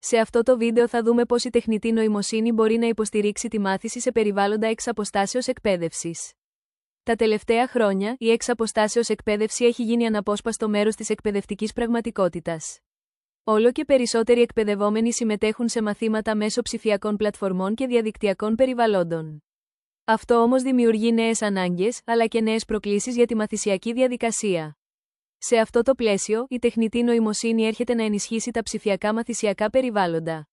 Σε αυτό το βίντεο θα δούμε πώς η τεχνητή νοημοσύνη μπορεί να υποστηρίξει τη μάθηση σε περιβάλλοντα εξ αποστάσεως εκπαίδευσης. Τα τελευταία χρόνια, η εξ αποστάσεως εκπαίδευση έχει γίνει αναπόσπαστο μέρος της εκπαιδευτικής πραγματικότητας. Όλο και περισσότεροι εκπαιδευόμενοι συμμετέχουν σε μαθήματα μέσω ψηφιακών πλατφορμών και διαδικτυακών περιβαλλόντων. Αυτό όμως δημιουργεί νέες ανάγκες, αλλά και νέες προκλήσεις για τη μαθησιακή διαδικασία. Σε αυτό το πλαίσιο, η τεχνητή νοημοσύνη έρχεται να ενισχύσει τα ψηφιακά μαθησιακά περιβάλλοντα.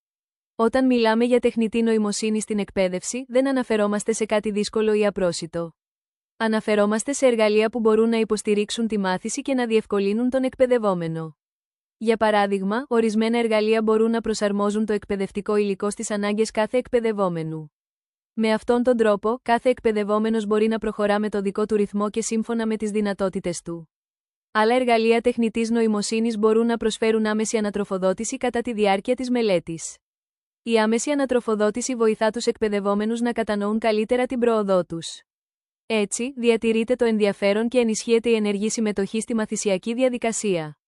Όταν μιλάμε για τεχνητή νοημοσύνη στην εκπαίδευση, δεν αναφερόμαστε σε κάτι δύσκολο ή απρόσιτο. Αναφερόμαστε σε εργαλεία που μπορούν να υποστηρίξουν τη μάθηση και να διευκολύνουν τον εκπαιδευόμενο. Για παράδειγμα, ορισμένα εργαλεία μπορούν να προσαρμόζουν το εκπαιδευτικό υλικό στις ανάγκες κάθε εκπαιδευόμενου. Με αυτόν τον τρόπο, κάθε εκπαιδευόμενος μπορεί να προχωρά με το δικό του ρυθμό και σύμφωνα με τις δυνατότητες του. Άλλα εργαλεία τεχνητής νοημοσύνης μπορούν να προσφέρουν άμεση ανατροφοδότηση κατά τη διάρκεια της μελέτης. Η άμεση ανατροφοδότηση βοηθά τους εκπαιδευόμενους να κατανοούν καλύτερα την πρόοδό τους. Έτσι, διατηρείται το ενδιαφέρον και ενισχύεται η ενεργή συμμετοχή στη μαθησιακή διαδικασία.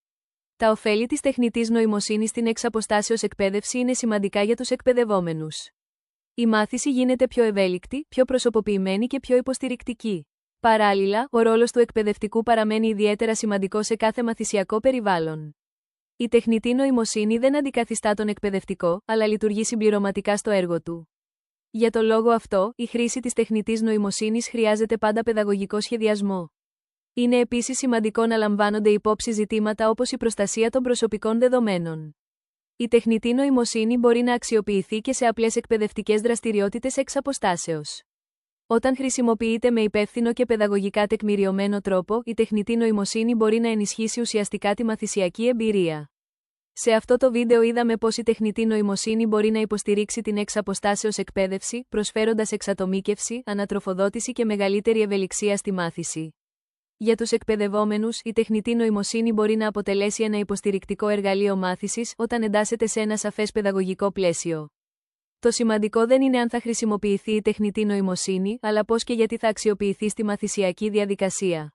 Τα ωφέλη της τεχνητής νοημοσύνης στην εξ αποστάσεως εκπαίδευση είναι σημαντικά για τους εκπαιδευόμενους. Η μάθηση γίνεται πιο ευέλικτη, πιο προσωποποιημένη και πιο υποστηρικτική. Παράλληλα, ο ρόλος του εκπαιδευτικού παραμένει ιδιαίτερα σημαντικό σε κάθε μαθησιακό περιβάλλον. Η τεχνητή νοημοσύνη δεν αντικαθιστά τον εκπαιδευτικό, αλλά λειτουργεί συμπληρωματικά στο έργο του. Για τον λόγο αυτό, η χρήση της τεχνητής νοημοσύνης χρειάζεται πάντα παιδαγωγικό σχεδιασμό. Είναι επίσης σημαντικό να λαμβάνονται υπόψη ζητήματα όπως η προστασία των προσωπικών δεδομένων. Η τεχνητή νοημοσύνη μπορεί να αξιοποιηθεί και σε απλές εκπαιδευτικές δραστηριότητες εξ αποστάσεως. Όταν χρησιμοποιείται με υπεύθυνο και παιδαγωγικά τεκμηριωμένο τρόπο, η τεχνητή νοημοσύνη μπορεί να ενισχύσει ουσιαστικά τη μαθησιακή εμπειρία. Σε αυτό το βίντεο είδαμε πώς η τεχνητή νοημοσύνη μπορεί να υποστηρίξει την εξ αποστάσεως εκπαίδευση, προσφέροντας εξατομίκευση, ανατροφοδότηση και μεγαλύτερη ευελιξία στη μάθηση. Για τους εκπαιδευόμενους, η τεχνητή νοημοσύνη μπορεί να αποτελέσει ένα υποστηρικτικό εργαλείο μάθησης όταν εντάσσεται σε ένα σαφές παιδαγωγικό πλαίσιο. Το σημαντικό δεν είναι αν θα χρησιμοποιηθεί η τεχνητή νοημοσύνη, αλλά πώς και γιατί θα αξιοποιηθεί στη μαθησιακή διαδικασία.